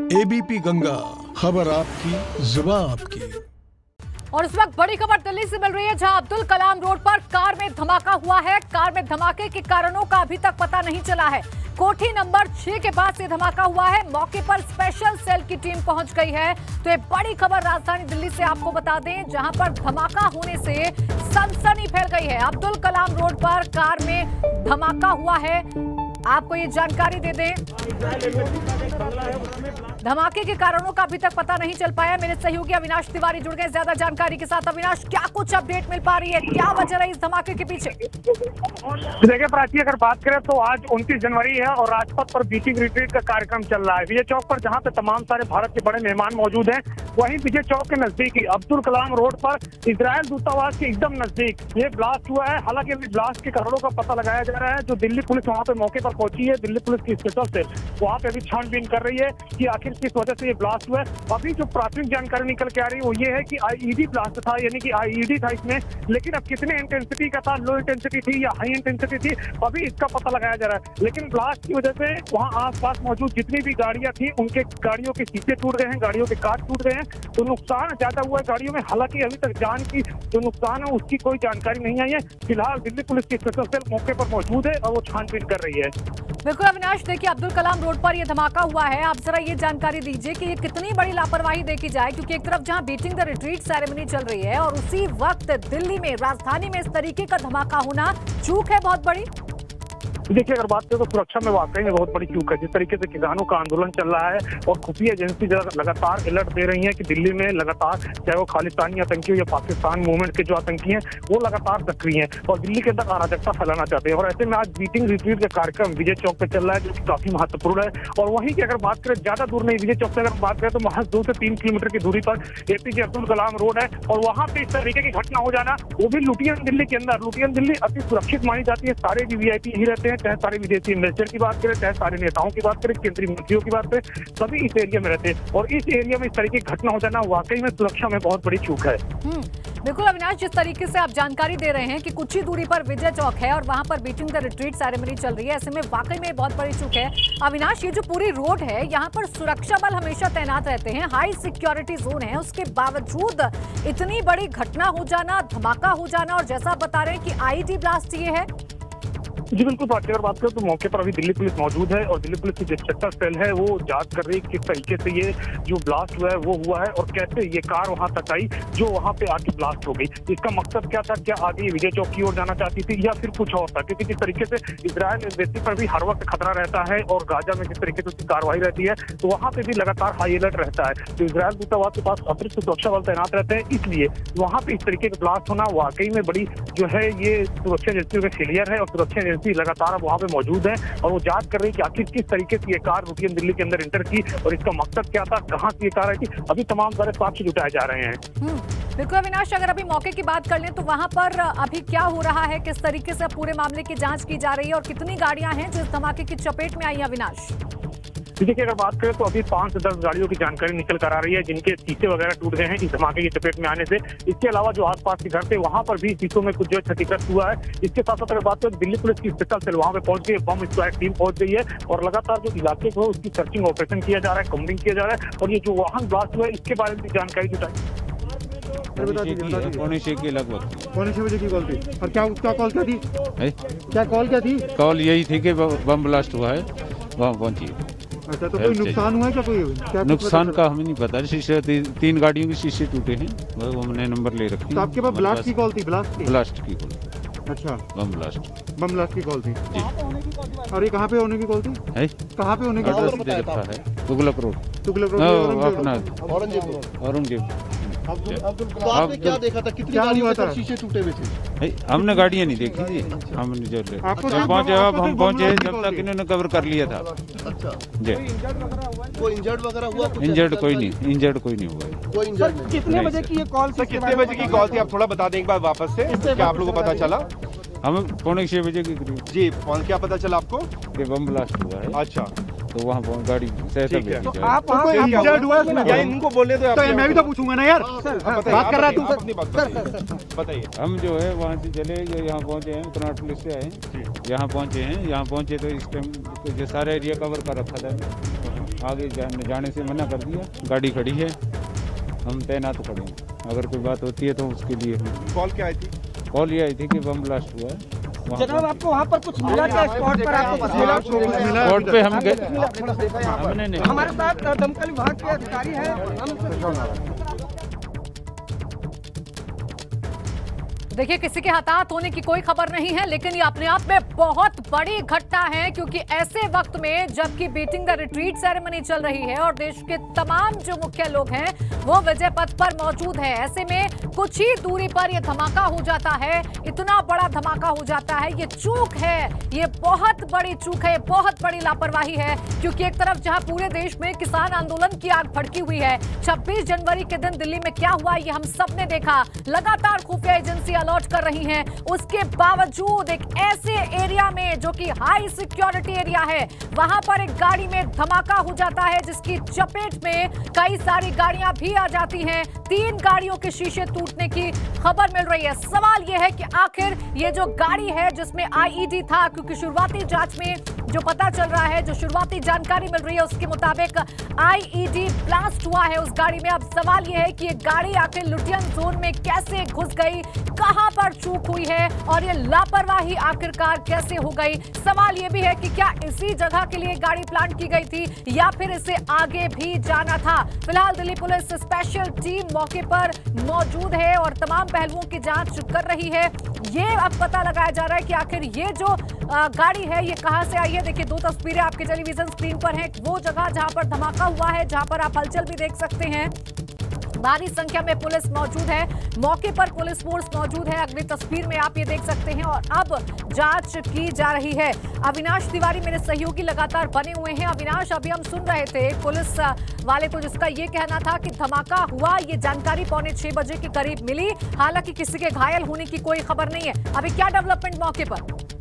ABP Ganga, खबर आपकी, जुबान आपकी। और इस वक्त बड़ी खबर दिल्ली से मिल रही है, जहां अब्दुल कलाम रोड पर कार में धमाका हुआ है। कार में धमाके के कारणों का अभी तक पता नहीं चला है। कोठी नंबर 6 के पास ये धमाका हुआ है। मौके पर स्पेशल सेल की टीम पहुंच गई है। तो ये बड़ी खबर राजधानी दिल्ली से आपको बता दें, जहां पर धमाका होने से सनसनी फैल गई है। अब्दुल कलाम रोड पर कार में धमाका हुआ है। आपको ये जानकारी दे दें, धमाके के कारणों का अभी तक पता नहीं चल पाया। मेरे सहयोगी अविनाश तिवारी जुड़ गए ज्यादा जानकारी के साथ। अविनाश, क्या कुछ अपडेट मिल पा रही है? क्या वजह रही इस धमाके के पीछे? देखिए प्राची, अगर बात करें तो आज 29 जनवरी है और राजपथ पर बीटिंग रिट्रीट का कार्यक्रम चल रहा है। विजय चौक पर, जहां पे तमाम सारे भारत के बड़े मेहमान मौजूद हैं, वहीं विजय चौक के नजदीक ही अब्दुल कलाम रोड पर इजरायल दूतावास के एकदम नजदीक ये ब्लास्ट हुआ है। हालांकि अभी ब्लास्ट के कारणों का पता लगाया जा रहा है। जो दिल्ली पुलिस वहां पे मौके पर पहुंची है, दिल्ली पुलिस की स्पेशल सेल वहां पे अभी छानबीन कर रही है कि आखिर किस वजह से ये ब्लास्ट हुआ है। अभी जो प्राथमिक जानकारी निकल के आ रही है वो ये है कि आईईडी ब्लास्ट था, यानी कि आईईडी था इसमें। लेकिन अब कितने इंटेंसिटी का था, लो इंटेंसिटी थी या हाई इंटेंसिटी थी, अभी इसका पता लगाया जा रहा है। लेकिन ब्लास्ट की वजह से वहां आसपास मौजूद जितनी भी गाड़ियां थी, उनके गाड़ियों के शीशे टूट गए हैं, गाड़ियों के कांच टूट गए हैं। तो नुकसान ज्यादा हुआ है गाड़ियों में। हालांकि अभी तक जान की जो नुकसान है उसकी कोई जानकारी नहीं आई है। फिलहाल दिल्ली पुलिस की स्पेशल सेल मौके पर मौजूद है और वो छानबीन कर रही है। बिल्कुल अविनाश, देखिए अब्दुल कलाम रोड पर यह धमाका हुआ है। आप जरा ये जानकारी दीजिए कि ये कितनी बड़ी लापरवाही देखी जाए, क्योंकि एक तरफ जहां बीटिंग द रिट्रीट सेरेमनी चल रही है और उसी वक्त दिल्ली में, राजधानी में इस तरीके का धमाका होना चूक है बहुत बड़ी। देखिए, अगर बात करें तो सुरक्षा में वाकई में बहुत बड़ी चूक है। जिस तरीके से किसानों का आंदोलन चल रहा है और खुफिया एजेंसी लगातार अलर्ट दे रही है कि दिल्ली में लगातार, चाहे वो खालिस्तानी आतंकी हो या पाकिस्तान मूवमेंट के जो आतंकी हैं, वो लगातार सक्रिय हैं और दिल्ली के अंदर अराजकता फैलाना चाहते हैं। और ऐसे में आज बीटिंग रिट्रीट का कार्यक्रम विजय चौक पे चल रहा है, जो कि काफी महत्वपूर्ण है। और वहीं की अगर बात करें, ज्यादा दूर नहीं, विजय चौक से अगर बात करें तो महज 2 से 3 किलोमीटर की दूरी पर एपीजे अब्दुल कलाम रोड है। और वहां पे इस तरीके की घटना हो जाना, वो भी लुटियन दिल्ली के अंदर। लुटियन दिल्ली अति सुरक्षित मानी जाती है। सारे वीवीआईपी यही रहते हैं, चाहे सारे विदेशी इन्वेस्टर की बात करें, चाहे सारे नेताओं की बात करें, केंद्रीय मंत्रियों की बात करें, सभी इस एरिया में रहते हैं। और इस एरिया में इस तरीके की घटना हो जाना वाकई में सुरक्षा में बहुत बड़ी चूक है। बिल्कुल अविनाश, जिस तरीके से आप जानकारी दे रहे हैं कि कुछ ही दूरी पर विजय चौक है और वहां पर बीटिंग द रिट्रीट सेरेमनी चल रही है, ऐसे में वाकई में बहुत बड़ी चूक है। अविनाश, ये जो पूरी रोड है, यहाँ पर सुरक्षा बल हमेशा तैनात रहते हैं, हाई सिक्योरिटी जोन है, उसके बावजूद इतनी बड़ी घटना हो जाना, धमाका हो जाना, और जैसा आप बता रहे हैं कि आईईडी ब्लास्ट ये है। जी बिल्कुल बात बात करें तो मौके पर अभी दिल्ली पुलिस मौजूद है और दिल्ली पुलिस की जो स्पेशल सेल है वो जांच कर रही है किस तरीके से ये जो ब्लास्ट हुआ है वो हुआ है और कैसे ये कार वहां तक आई जो वहां पे आके ब्लास्ट हो गई। इसका मकसद क्या था? क्या आगे विजय चौक की ओर जाना चाहती थी या फिर कुछ और था? क्योंकि जिस तरीके से इजरायल एम्बेसी पर भी हर वक्त खतरा रहता है और गाजा में जिस तरीके से उसकी कार्रवाई रहती है, तो वहां पे भी लगातार हाई अलर्ट रहता है। तो इजरायल दूतावास के पास अतिरिक्त सुरक्षा बल तैनात रहते हैं, इसलिए वहां पे इस तरीके का ब्लास्ट होना वाकई में बड़ी जो है ये सुरक्षा एजेंसियों का फेलियर है। और सुरक्षा एजेंसी लगातार अब वहां पे मौजूद है और वो जांच कर रही है कि आखिर किस तरीके से ये कार लुटियन दिल्ली के अंदर इंटर की और इसका मकसद क्या था, कहां से ये कार आई थी। अभी तमाम सारे साक्ष्य जुटाए जा रहे हैं। बिल्कुल अविनाश, अगर अभी मौके की बात कर लें तो वहां पर अभी क्या हो रहा है, किस तरीके से पूरे मामले की जांच की जा रही है और कितनी गाड़ियां हैं जो इस धमाके की चपेट में आई? अविनाश, देखिए, अगर बात करें तो अभी 5 से 10 गाड़ियों की जानकारी निकल कर आ रही है जिनके शीशे वगैरह टूट गए हैं इस धमाके की चपेट में आने से। इसके अलावा जो आसपास के घर थे वहां पर भी शीशों में कुछ जो क्षतिग्रस्त हुआ है। इसके साथ साथ अगर बात करें, दिल्ली पुलिस की स्पेशल सेल वहां पे पहुंच गई, बम स्क्वाड टीम पहुंच गई है और लगातार जो इलाके को उसकी सर्चिंग ऑपरेशन किया जा रहा है, कम्बिंग किया जा रहा है। और ये जो वाहन ब्लास्ट हुआ है इसके बारे में भी जानकारी जुटाई। पौने 6 के लगभग, पौने 6 बजे की कॉल थी। और क्या कॉल क्या थी? क्या कॉल क्या थी? कॉल यही थी कि बम ब्लास्ट हुआ है, वहाँ पहुंची। अच्छा, तो कोई नुकसान हुआ है क्या? कोई नुकसान का हमें नहीं पता। शीशे 3 गाड़ियों के शीशे टूटे हैं, वो हमने नंबर ले रखे। तो आपके पास ब्लास्ट की कॉल थी? ब्लास्ट की कॉल। अच्छा, बम ब्लास्ट की कॉल थी जी। और ये कहाँ पे होने की कॉल थी? कहाँ पे होने की कॉल है? तुगलक रोड अपना औरंगजेब। तो आपने क्या देखा था? कितनी गाड़ियों के शीशे टूटे हुए थे? हमने गाड़ियां नहीं देखी थी, हमने जब पहुंचे हम पहुंचे जब तक इन्होंने कवर कर लिया था। अच्छा जी, कोई इंजर्ड वगैरह हुआ? इंजर्ड कोई नहीं हुआ। कोई इंजर्ड नहीं। कितने बजे की ये कॉल थी? कितने बजे की कॉल थी? आप थोड़ा बता दें एक बार वापस से, क्या आप लोगों को पता चला? हमें पौने 6 बजे के करीब जी। क्या पता चला आपको? कि बम ब्लास्ट हुआ है। अच्छा, तो वहाँ गाड़ी तो आप इंजर्ड हुआ है इनको बोलने दो। तो मैं भी तो पूछूंगा ना यार, बात कर रहा तू। बताइए। हम जो है वहाँ से चले, जो यहाँ पहुँचे हैं, कर्नाटक पुलिस से आए, यहाँ पहुँचे हैं। यहाँ पहुँचे तो इस टाइम जो सारा एरिया कवर कर रखा था। आगे जाने से मना कर दिया। गाड़ी खड़ी है, हम तैनात खड़े हैं, अगर कोई बात होती है तो उसके लिए हम। कॉल क्या आई थी? कॉल ये आई थी कि बम ब्लास्ट हुआ है। जनाब आपको वहाँ पर कुछ मिला क्या? स्पॉट पर आपको कुछ मिला? स्पॉट पे हम गए, हमने नहीं। हमारे साथ दमकल विभाग के अधिकारी हैं, हम देखिए, किसी के हताहत होने की कोई खबर नहीं है, लेकिन ये अपने आप में बहुत बड़ी घटना है, क्योंकि ऐसे वक्त में जबकि बीटिंग द रिट्रीट सेरेमनी चल रही है और देश के तमाम जो मुख्य लोग हैं वो विजय पथ पर मौजूद है, ऐसे में कुछ ही दूरी पर ये धमाका हो जाता है। इतना बड़ा धमाका हो जाता है, ये चूक है, ये बहुत बड़ी चूक है, बहुत बड़ी लापरवाही है। क्योंकि एक तरफ जहां पूरे देश में किसान आंदोलन की आग भड़की हुई है, 26 जनवरी के दिन दिल्ली में क्या हुआ ये हम सब ने देखा। लगातार खुफिया एजेंसी अलर्ट कर रही हैं, उसके बावजूद एक ऐसे एरिया में जो कि हाई सिक्योरिटी एरिया है, वहां पर एक गाड़ी में धमाका हो जाता है, जिसकी चपेट में कई सारी गाड़ियां भी आ जाती हैं। 3 गाड़ियों के शीशे टूटने की खबर मिल रही है। सवाल यह है कि आखिर ये जो गाड़ी है जिसमें आईईडी था, क्योंकि शुरुआती जांच में जो पता चल रहा है, जो शुरुआती जानकारी मिल रही है उसके मुताबिक आईईडी ब्लास्ट हुआ है उस गाड़ी में। अब सवाल यह है कि ये गाड़ी आखिर लुटियन जोन में कैसे घुस गई, कहां पर चूक हुई है और ये लापरवाही आखिरकार कैसे हो गई। सवाल यह भी है कि क्या इसी जगह के लिए गाड़ी प्लान की गई थी या फिर इसे आगे भी जाना था। फिलहाल दिल्ली पुलिस स्पेशल टीम मौके पर मौजूद है और तमाम पहलुओं की जांच कर रही है। ये अब पता लगाया जा रहा है कि आखिर ये जो गाड़ी है ये कहां से आई है। देखिए, 2 तस्वीरें आपके टेलीविजन स्क्रीन पर हैं। वो जगह जहां पर धमाका हुआ है, जहां पर आप हलचल भी देख सकते हैं, भारी संख्या में पुलिस मौजूद है, मौके पर पुलिस फोर्स मौजूद है। अगली तस्वीर में आप ये देख सकते हैं और अब जांच की जा रही है। अविनाश तिवारी मेरे सहयोगी लगातार बने हुए हैं। अविनाश, अभी हम सुन रहे थे पुलिस वाले को जिसका ये कहना था कि धमाका हुआ, ये जानकारी 5:45 बजे के करीब मिली। हालांकि किसी के घायल होने की कोई खबर नहीं है। अभी क्या डेवलपमेंट मौके पर?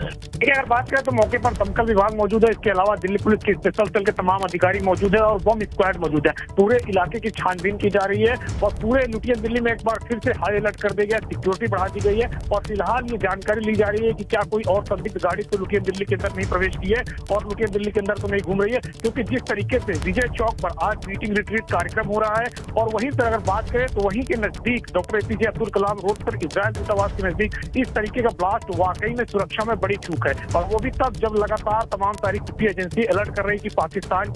अगर बात करें तो मौके पर दमकल विभाग मौजूद है, इसके अलावा दिल्ली पुलिस के स्पेशल सेल के तमाम अधिकारी मौजूद है और बम स्क्वाड मौजूद है। पूरे इलाके की छानबीन की जा रही है और पूरे लुटियन दिल्ली में एक बार फिर से हाई अलर्ट कर दिया गया, सिक्योरिटी बढ़ा दी गई है और फिलहाल ये जानकारी ली जा रही है कि क्या कोई और संदिग्ध गाड़ी तो लुटियन दिल्ली के अंदर नहीं प्रवेश की है और लुटियन दिल्ली के अंदर तो नहीं घूम रही है। क्योंकि जिस तरीके से विजय चौक पर आज बीटिंग रिट्रीट कार्यक्रम हो रहा है और वहीं पर अगर बात करें तो वहीं के नजदीक doctor APJ Abdul Kalam road पर इजरायल दूतावास के नजदीक इस तरीके का ब्लास्ट वाकई में सुरक्षा में बड़ी चूक है। और वो भी तब जब लगातार तमाम सारी खुफिया एजेंसी अलर्ट कर रही कि पाकिस्तान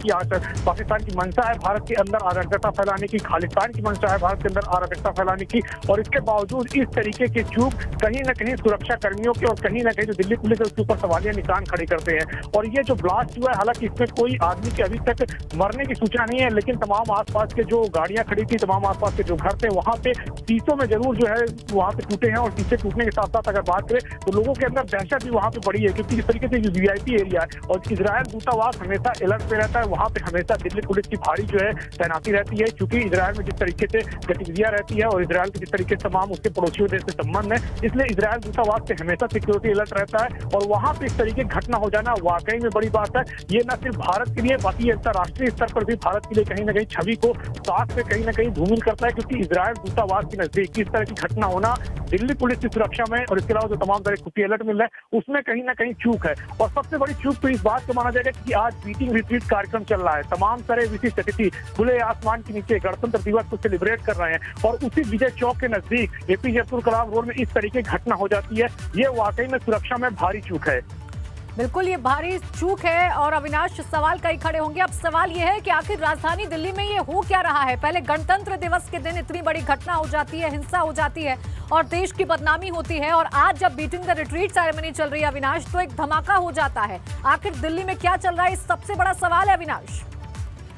की मंशा है भारत के अंदर अराजकता फैलाने की, खालिस्तान की मंशा है भारत के अंदर अराजकता फैलाने की, और इसके बावजूद इस तरीके की चूक कहीं न कहीं सुरक्षा कर्मियों के और कहीं न कहीं जो दिल्ली पुलिस है उसके ऊपर सवालिया निशान खड़े करते हैं। और ये जो ब्लास्ट हुआ है, हालांकि इसमें कोई आदमी के अभी तक मरने की सूचना नहीं है, लेकिन तमाम आसपास के जो गाड़ियां खड़ी थी, तमाम आसपास के जो घर थे, वहां पे शीशों में जरूर जो है वहां पे टूटे हैं। और शीशे टूटने के साथ साथ अगर बात करें तो लोगों के अंदर दहशत भी वहां पे बड़ी है, क्योंकि इस तरीके से जो वीआईपी एरिया है और इजरायल दूतावास हमेशा अलर्ट पे रहता है, वहां पे हमेशा दिल्ली पुलिस की भारी जो है तैनाती रहती है। क्योंकि इजरायल में जिस तरीके से गतिविधियां रहती है और इजरायल के जिस तरीके से तमाम उसके पड़ोसियों देश से संबंध है, इसलिए इजरायल दूतावास से हमेशा सिक्योरिटी अलर्ट रहता है। और वहां पे इस तरीके की घटना हो जाना वाकई में बड़ी बात है। ये न सिर्फ भारत के लिए बल्कि अंतर्राष्ट्रीय स्तर पर भी भारत के लिए कहीं ना कहीं छवि को साथ में कहीं ना कहीं धूमिल करता है, क्योंकि इजरायल दूतावास के नजदीक इस तरह की घटना होना दिल्ली पुलिस की सुरक्षा में और इसके अलावा जो तमाम तरह खुफिया अलर्ट मिल रहा है उसमें कहीं ना कहीं चूक है। और सबसे बड़ी चूक तो इस बात को माना जाएगा कि आज बीटिंग रिट्रीट कार्यक्रम चल रहा है, तमाम तरह विशिष्ट अतिथि खुले आसमान के नीचे गणतंत्र दिवस को सेलिब्रेट कर रहे हैं और उसी विजय चौक के नजदीक एपीजे अब्दुल कलाम रोड में इस तरीके की घटना हो जाती है। ये वाकई में सुरक्षा में भारी चूक है। बिल्कुल, ये भारी चूक है। और अविनाश, सवाल कई खड़े होंगे। अब सवाल ये है कि आखिर राजधानी दिल्ली में ये हो क्या रहा है। पहले गणतंत्र दिवस के दिन इतनी बड़ी घटना हो जाती है, हिंसा हो जाती है और देश की बदनामी होती है, और आज जब बीटिंग द रिट्रीट सेरेमनी चल रही है अविनाश, तो एक धमाका हो जाता है। आखिर दिल्ली में क्या चल रहा है, इस सबसे बड़ा सवाल है अविनाश।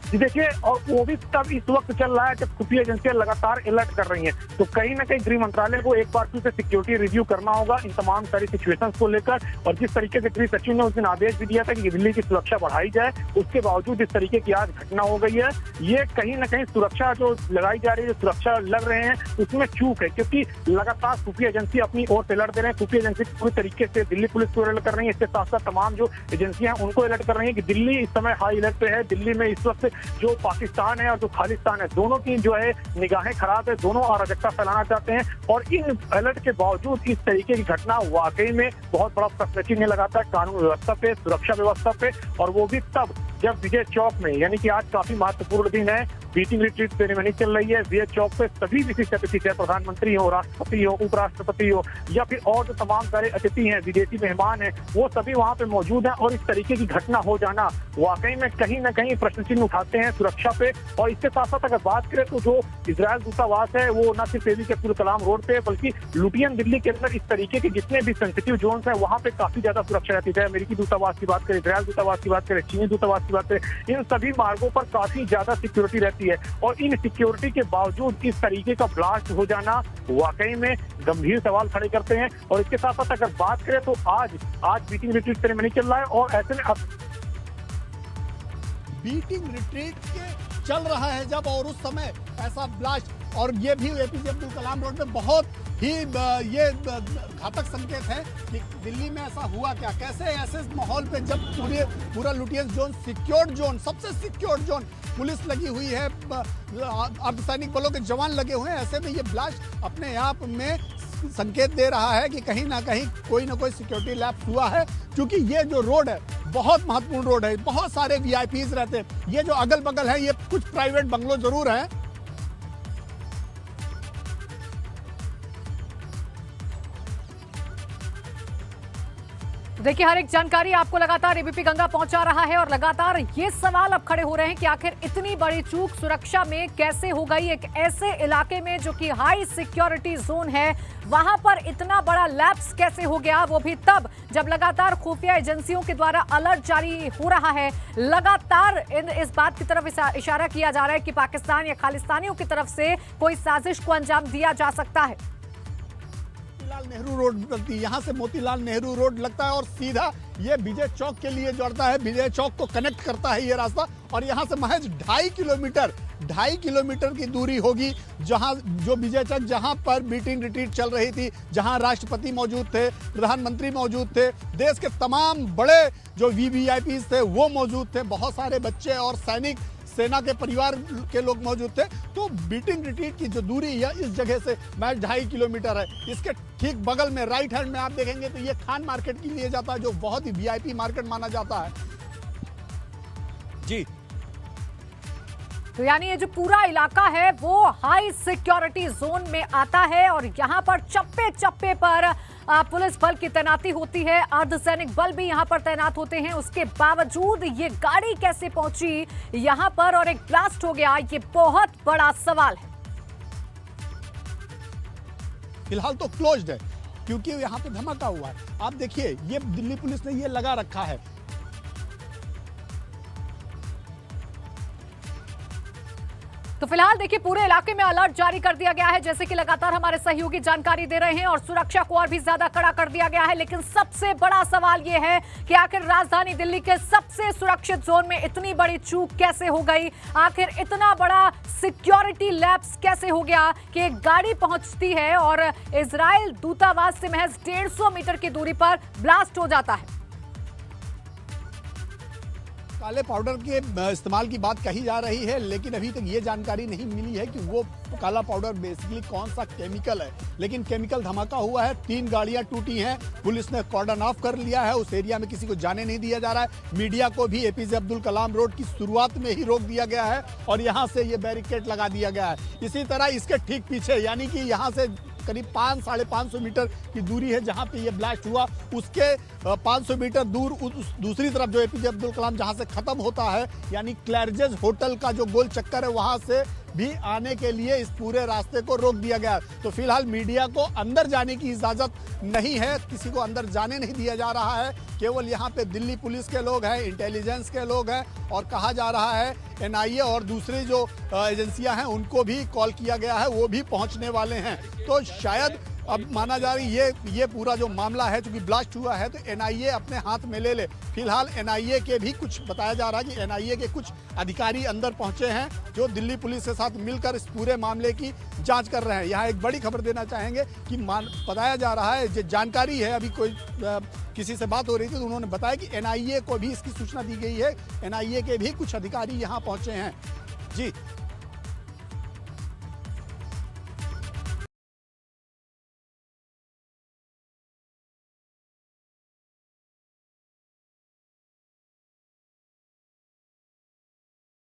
देखिए, और वो भी तब इस वक्त चल रहा है जब खुफिया एजेंसियां लगातार अलर्ट कर रही हैं, तो कहीं ना कहीं गृह मंत्रालय को एक बार फिर से सिक्योरिटी रिव्यू करना होगा इन तमाम सारी सिचुएशंस को लेकर। और जिस तरीके से गृह सचिव ने उस दिन आदेश भी दिया था कि दिल्ली की सुरक्षा बढ़ाई जाए, उसके बावजूद इस तरीके की आज घटना हो गई है। ये कहीं ना कहीं सुरक्षा जो लगाई जा रही है, सुरक्षा लग रहे हैं, उसमें चूक है, क्योंकि लगातार खुफिया एजेंसी अपनी ओर से अलर्ट दे रहे हैं। खुफिया एजेंसी पूरी तरीके से दिल्ली पुलिस को अलर्ट कर रही है, इसके साथ साथ तमाम जो एजेंसियां उनको अलर्ट कर रही है कि दिल्ली इस समय हाई अलर्ट पे है। दिल्ली में इस वक्त जो पाकिस्तान है और जो खालिस्तान है, दोनों की जो है निगाहें खराब है, दोनों अराजकता फैलाना चाहते हैं। और इन अलर्ट के बावजूद इस तरीके की घटना वाकई में बहुत बड़ा प्रश्न चिन्ह लगाता है कानून व्यवस्था पे, सुरक्षा व्यवस्था पे, और वो भी तब जब विजय चौक में, यानी कि आज काफी महत्वपूर्ण दिन है, बीटिंग रिट्रीट सेरेमनी चल रही है। विजय चौक पे सभी विशिष्ट अतिथि, चाहे प्रधानमंत्री हो, राष्ट्रपति हो, उपराष्ट्रपति हो, या फिर और जो तमाम सारे अतिथि हैं, विदेशी मेहमान हैं, वो सभी वहां पे मौजूद हैं। और इस तरीके की घटना हो जाना वाकई में कहीं ना कहीं प्रश्न चिन्ह उठाते हैं सुरक्षा पे। और इसके साथ साथ अगर बात करें तो जो इजरायल दूतावास है वो न सिर्फ एपीजे अब्दुल कलाम रोड पे, बल्कि लुटियन दिल्ली के अंदर इस तरीके के जितने भी सेंसिटिव जोन है वहां पे काफी ज्यादा सुरक्षा रहती है। अमेरिकी दूतावास की बात करें, इजरायल दूतावास की बात करें, चीनी दूतावास की बात करें, इन सभी मार्गों पर काफी ज्यादा सिक्योरिटी रहती है। और इन सिक्योरिटी के बावजूद इस तरीके का ब्लास्ट हो जाना वाकई में गंभीर सवाल खड़े करते हैं। और इसके साथ साथ अगर बात करें तो आज बीटिंग रिट्रीट सेरेमनी चल रहा है, और ऐसे में अब बीटिंग रिट्रीट चल रहा है जब, और उस समय ऐसा ब्लास्ट, और ये भी एपीजे अब्दुल कलाम रोड में बहुत ही ये घातक संकेत है कि दिल्ली में ऐसा हुआ क्या, कैसे ऐसे माहौल पे जब पूरा लुटियंस जोन, सिक्योर्ड जोन, सबसे सिक्योर्ड जोन, पुलिस लगी हुई है, अर्धसैनिक बलों के जवान लगे हुए हैं, ऐसे में ये ब्लास्ट अपने आप में संकेत दे रहा है कि कहीं ना कहीं कोई ना कोई सिक्योरिटी लैप्स हुआ है। क्योंकि ये जो रोड है बहुत महत्वपूर्ण रोड है, बहुत सारे वीआईपीज रहते हैं, ये जो अगल बगल है ये कुछ प्राइवेट बंगलो जरूर हैं। देखिए, हर एक जानकारी आपको लगातार एबीपी गंगा पहुंचा रहा है, और लगातार ये सवाल अब खड़े हो रहे हैं कि आखिर इतनी बड़ी चूक सुरक्षा में कैसे हो गई। एक ऐसे इलाके में जो कि हाई सिक्योरिटी जोन है, वहां पर इतना बड़ा लैप्स कैसे हो गया, वो भी तब जब लगातार खुफिया एजेंसियों के द्वारा अलर्ट जारी हो रहा है। लगातार इस बात की तरफ इशारा किया जा रहा है कि पाकिस्तान या खालिस्तानियों की तरफ से कोई साजिश को अंजाम दिया जा सकता है। मोतीलाल नेहरू रोड लगती है, यहाँ से मोतीलाल नेहरू रोड लगता है और सीधा ये विजय चौक के लिए जोड़ता है, विजय चौक को कनेक्ट करता है ये रास्ता। और यहाँ से महज 2.5 किलोमीटर की दूरी होगी जहाँ जो विजय चौक, जहाँ पर बीटिंग रिट्रीट चल रही थी, जहाँ राष्ट्रपति मौजूद थे, प्रधानमंत्री मौजूद थे, देश के तमाम बड़े जो वीवीआईपीज थे वो मौजूद थे, बहुत सारे बच्चे और सैनिक, सेना के परिवार के लोग मौजूद थे। तो बीटिंग रिट्रीट की जो दूरी है इस जगह से महज 2.5 किलोमीटर है। इसके ठीक बगल में राइट हैंड में आप देखेंगे तो ये खान मार्केट के लिए जाता है, जो बहुत ही वीआईपी मार्केट माना जाता है। जी, तो यानी ये जो पूरा इलाका है वो हाई सिक्योरिटी जोन में आता है, और यहाँ पर चप्पे चप्पे पर पुलिस बल की तैनाती होती है, अर्धसैनिक बल भी यहाँ पर तैनात होते हैं। उसके बावजूद ये गाड़ी कैसे पहुंची यहाँ पर और एक ब्लास्ट हो गया, ये बहुत बड़ा सवाल है। फिलहाल तो क्लोज्ड है क्योंकि यहाँ पे धमाका हुआ है। आप देखिए, ये दिल्ली पुलिस ने ये लगा रखा है। तो फिलहाल देखिए, पूरे इलाके में अलर्ट जारी कर दिया गया है, जैसे कि लगातार हमारे सहयोगी जानकारी दे रहे हैं, और सुरक्षा को और भी ज्यादा कड़ा कर दिया गया है। लेकिन सबसे बड़ा सवाल यह है कि आखिर राजधानी दिल्ली के सबसे सुरक्षित जोन में इतनी बड़ी चूक कैसे हो गई, आखिर इतना बड़ा सिक्योरिटी लैप्स कैसे हो गया कि एक गाड़ी पहुंचती है और इजरायल दूतावास से महज 150 मीटर की दूरी पर ब्लास्ट हो जाता है। काले पाउडर के इस्तेमाल की बात कही जा रही है, लेकिन अभी तक ये जानकारी नहीं मिली है कि वो काला पाउडर बेसिकली कौन सा केमिकल है। लेकिन केमिकल धमाका हुआ है, 3 गाड़ियां टूटी हैं, पुलिस ने कॉर्डन ऑफ कर लिया है, उस एरिया में किसी को जाने नहीं दिया जा रहा है। मीडिया को भी एपीजे अब्दुल कलाम रोड की शुरुआत में ही रोक दिया गया है और यहाँ से ये बैरिकेड लगा दिया गया है। इसी तरह इसके ठीक पीछे, यानी कि यहाँ से करीब 500-550 मीटर की दूरी है जहां पे ये ब्लास्ट हुआ, उसके 500 मीटर दूर उस दूसरी तरफ जो एपीजे अब्दुल कलाम जहां से खत्म होता है, यानी क्लैरजेस होटल का जो गोल चक्कर है, वहां से भी आने के लिए इस पूरे रास्ते को रोक दिया गया। तो फिलहाल मीडिया को अंदर जाने की इजाजत नहीं है, किसी को अंदर जाने नहीं दिया जा रहा है। केवल यहाँ पे दिल्ली पुलिस के लोग हैं, इंटेलिजेंस के लोग हैं, और कहा जा रहा है एनआईए और दूसरी जो एजेंसियां हैं उनको भी कॉल किया गया है, वो भी पहुंचने वाले हैं। तो शायद अब माना जा रही है ये पूरा जो मामला है चूंकि ब्लास्ट हुआ है तो एनआईए अपने हाथ में ले ले। फिलहाल एनआईए के भी कुछ बताया जा रहा है कि एनआईए के कुछ अधिकारी अंदर पहुंचे हैं जो दिल्ली पुलिस के साथ मिलकर इस पूरे मामले की जांच कर रहे हैं। यहाँ एक बड़ी खबर देना चाहेंगे कि बताया जा रहा है, जो जानकारी है, अभी कोई किसी से बात हो रही थी तो उन्होंने बताया कि एनआईए को भी इसकी सूचना दी गई है, एनआईए के भी कुछ अधिकारी यहाँ पहुंचे हैं। जी।